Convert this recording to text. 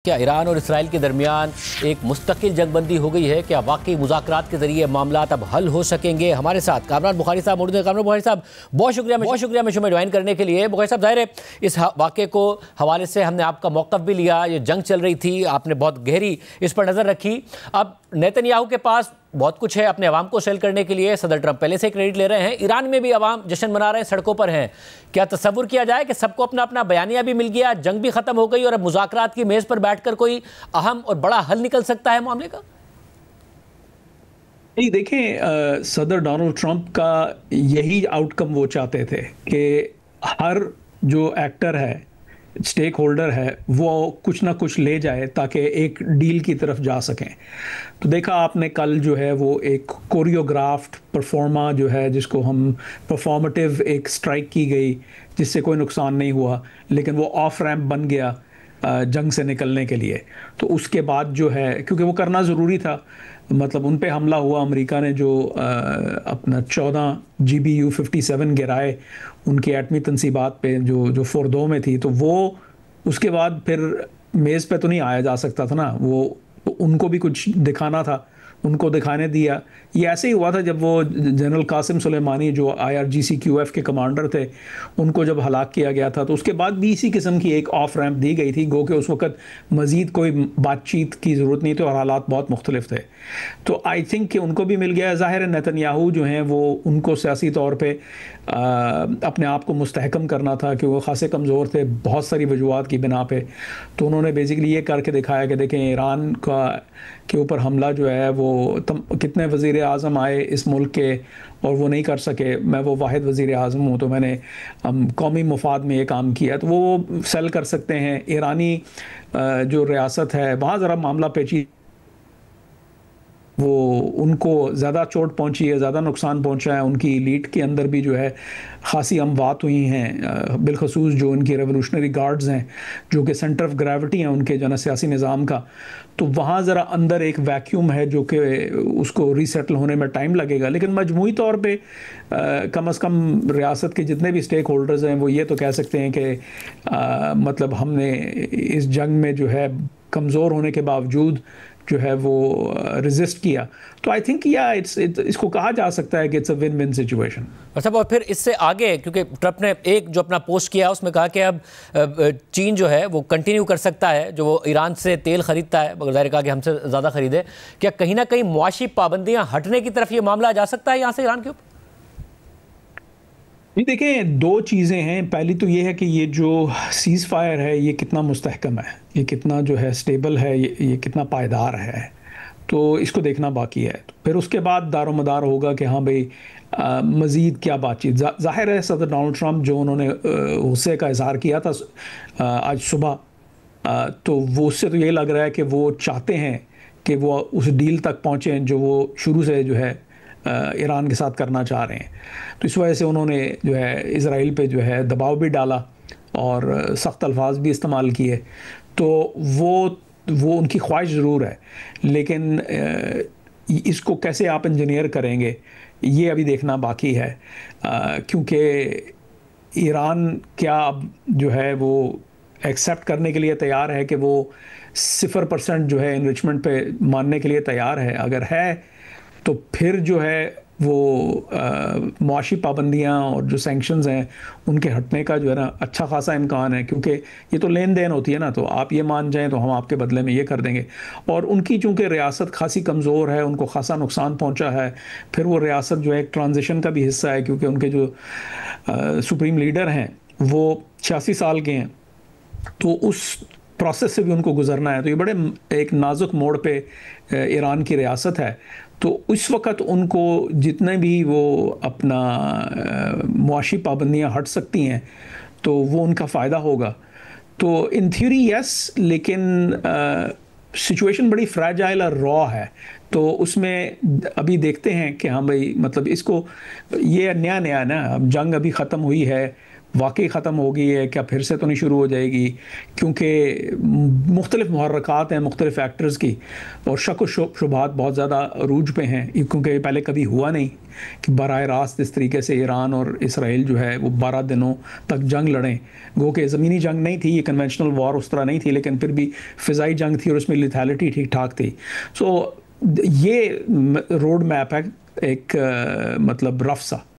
क्या ईरान और इसराइल के दरमियान एक मुस्तकिल जंगबंदी हो गई है? क्या वाकई मुज़ाकरात के जरिए मामला अब हल हो सकेंगे? हमारे साथ कामरान बुखारी साहब मौजूद हैं। कामरान बुखारी साहब, बहुत शुक्रिया में ज्वाइन करने के लिए। बुखारी साहब, ज़ाहिर है इस वाक़े को हवाले से हमने आपका मौक़िफ़ भी लिया, ये जंग चल रही थी, आपने बहुत गहरी इस पर नज़र रखी। अब नेतन्याहू के पास बहुत कुछ है अपने अवाम को सेल करने के लिए, सदर ट्रंप पहले से क्रेडिट ले रहे हैं, ईरान में भी अवाम जश्न मना रहे हैं, सड़कों पर हैं। क्या तसव्वुर किया जाए कि सबको अपना अपना बयानिया भी मिल गया, जंग भी खत्म हो गई और अब मुज़ाकरात की मेज़ पर बैठकर कोई अहम और बड़ा हल निकल सकता है मामले का? नहीं, देखें, सदर डोनाल्ड ट्रंप का यही आउटकम वो चाहते थे कि हर जो एक्टर है, स्टेक होल्डर है, वो कुछ ना कुछ ले जाए ताकि एक डील की तरफ जा सकें। तो देखा आपने कल जो है वो एक कोरियोग्राफ्ड परफॉर्मा जो है, जिसको हम परफॉर्मेटिव एक स्ट्राइक की गई, जिससे कोई नुकसान नहीं हुआ, लेकिन वो ऑफ रैम्प बन गया जंग से निकलने के लिए। तो उसके बाद जो है, क्योंकि वो करना ज़रूरी था, मतलब उन पे हमला हुआ, अमेरिका ने जो अपना 14 GBU-57 गिराए उनकी एटमी तनसीबात पे जो फोरदो में थी, तो वो उसके बाद फिर मेज़ पे तो नहीं आया जा सकता था ना, वो उनको भी कुछ दिखाना था, उनको दिखाने दिया। ये ऐसे ही हुआ था जब वो जनरल कासिम सुलेमानी जो IRGC-QF के कमांडर थे, उनको जब हलाक किया गया था, तो उसके बाद भी इसी किस्म की एक ऑफ रैम्प दी गई थी, गो कि उस वक़्त मज़ीद कोई बातचीत की ज़रूरत नहीं थी और हालात बहुत मुख्तलिफ थे। तो आई थिंक कि उनको भी मिल गया। ज़ाहिर है नेतन्याहू जो हैं वो, उनको सियासी तौर पर अपने आप को मुस्तहकम करना था कि वो खासे कमज़ोर थे बहुत सारी वजूहात की बिना पे। तो उन्होंने बेसिकली ये करके दिखाया कि देखें, ईरान के ऊपर हमला जो है वो कितने वज़ीर आज़म आए इस मुल्क के और वो नहीं कर सके, मैं वो वाहिद वज़ीर आज़म हूँ, तो मैंने कौमी मुफाद में ये काम किया। तो वो सेल कर सकते हैं। ईरानी जो रियासत है वहाँ ज़रा मामला पेची, वो उनको ज़्यादा चोट पहुंची है, ज़्यादा नुकसान पहुंचा है, उनकी लीड के अंदर भी जो है ख़ासी अमवात हुई हैं, बिलखसूस जो उनकी रेवोल्यूशनरी गार्ड्स हैं, जो कि सेंटर ऑफ ग्रेविटी हैं उनके जो है सियासी निज़ाम का। तो वहाँ ज़रा अंदर एक वैक्यूम है जो कि उसको रीसेटल होने में टाइम लगेगा। लेकिन मजमूई तौर पे कम अज़ कम रियासत के जितने भी स्टेक होल्डर्स हैं वो ये तो कह सकते हैं कि मतलब हमने इस जंग में जो है कमज़ोर होने के बावजूद जो है वो रेजिस्ट किया। तो आई थिंक इसको कहा जा सकता है कि it's a win win situation. अच्छा, और फिर इससे आगे, क्योंकि ट्रंप ने एक जो अपना पोस्ट किया उसमें कहा कि अब चीन जो है वो कंटिन्यू कर सकता है, जो वो ईरान से तेल खरीदता है, मगर ज़ाहिर कहा कि हमसे ज़्यादा खरीदे। क्या कहीं ना कहीं मुआशी पाबंदियां हटने की तरफ ये मामला जा सकता है यहाँ से ईरान के ऊपर? जी देखें, दो चीज़ें हैं। पहली तो ये है कि ये जो सीज़ फायर है ये कितना मुस्तहकम है, ये कितना जो है स्टेबल है, ये कितना पायदार है, तो इसको देखना बाकी है। तो फिर उसके बाद दारोमदार होगा कि हाँ भाई मज़ीद क्या बातचीत। ज़ाहिर है सदर डोनाल्ड ट्रंप जो उन्होंने गुस्से का इज़हार किया था आज सुबह, तो वो उससे तो ये लग रहा है कि वो चाहते हैं कि वो उस डील तक पहुँचें जो वो शुरू से जो है ईरान के साथ करना चाह रहे हैं। तो इस वजह से उन्होंने जो है इज़राइल पे जो है दबाव भी डाला और सख्त अल्फाज भी इस्तेमाल किए। तो वो उनकी ख्वाहिश ज़रूर है, लेकिन इसको कैसे आप इंजीनियर करेंगे ये अभी देखना बाकी है, क्योंकि ईरान क्या अब जो है वो एक्सेप्ट करने के लिए तैयार है कि वो 0% जो है इन्रिचमेंट पे मानने के लिए तैयार है। अगर है तो फिर जो है वो मुआशी पाबंदियाँ और जो सैंक्शंस हैं उनके हटने का जो है ना अच्छा खासा इम्कान है, क्योंकि ये तो लेन देन होती है ना, तो आप ये मान जाएं तो हम आपके बदले में ये कर देंगे। और उनकी चूँकि रियासत खासी कमज़ोर है, उनको खासा नुकसान पहुंचा है, फिर वो रियासत जो है एक ट्रांजिशन का भी हिस्सा है, क्योंकि उनके जो सुप्रीम लीडर हैं वो 86 साल के हैं, तो उस प्रोसेस से भी उनको गुजरना है। तो ये बड़े एक नाजुक मोड़ पे ईरान की रियासत है। तो इस वक्त उनको जितने भी वो अपना मुआशी पाबंदियाँ हट सकती हैं तो वो उनका फ़ायदा होगा। तो इन थ्योरी यस, लेकिन सिचुएशन बड़ी फ्रैजाइल और रॉ है, तो उसमें अभी देखते हैं कि हाँ भाई, मतलब इसको ये नया नया ना, अब जंग अभी ख़त्म हुई है, वाकई ख़त्म हो गई है, क्या फिर से तो नहीं शुरू हो जाएगी, क्योंकि मुख्तलिफ मुहर्रकात हैं मुख्तलिफ एक्टर्स की, और शक व शुबहात बहुत ज़्यादा अरूज पे हैं, क्योंकि पहले कभी हुआ नहीं कि बराह रास्त इस तरीके से ईरान और इसराइल जो है वो 12 दिनों तक जंग लड़ें। गो कि ज़मीनी जंग नहीं थी, ये कन्वेंशनल वॉर उस तरह नहीं थी, लेकिन फिर भी फ़िज़ाई जंग थी और उसमें लिथैलिटी ठीक ठाक थी। सो ये रोड मैप है एक मतलब रफ सा।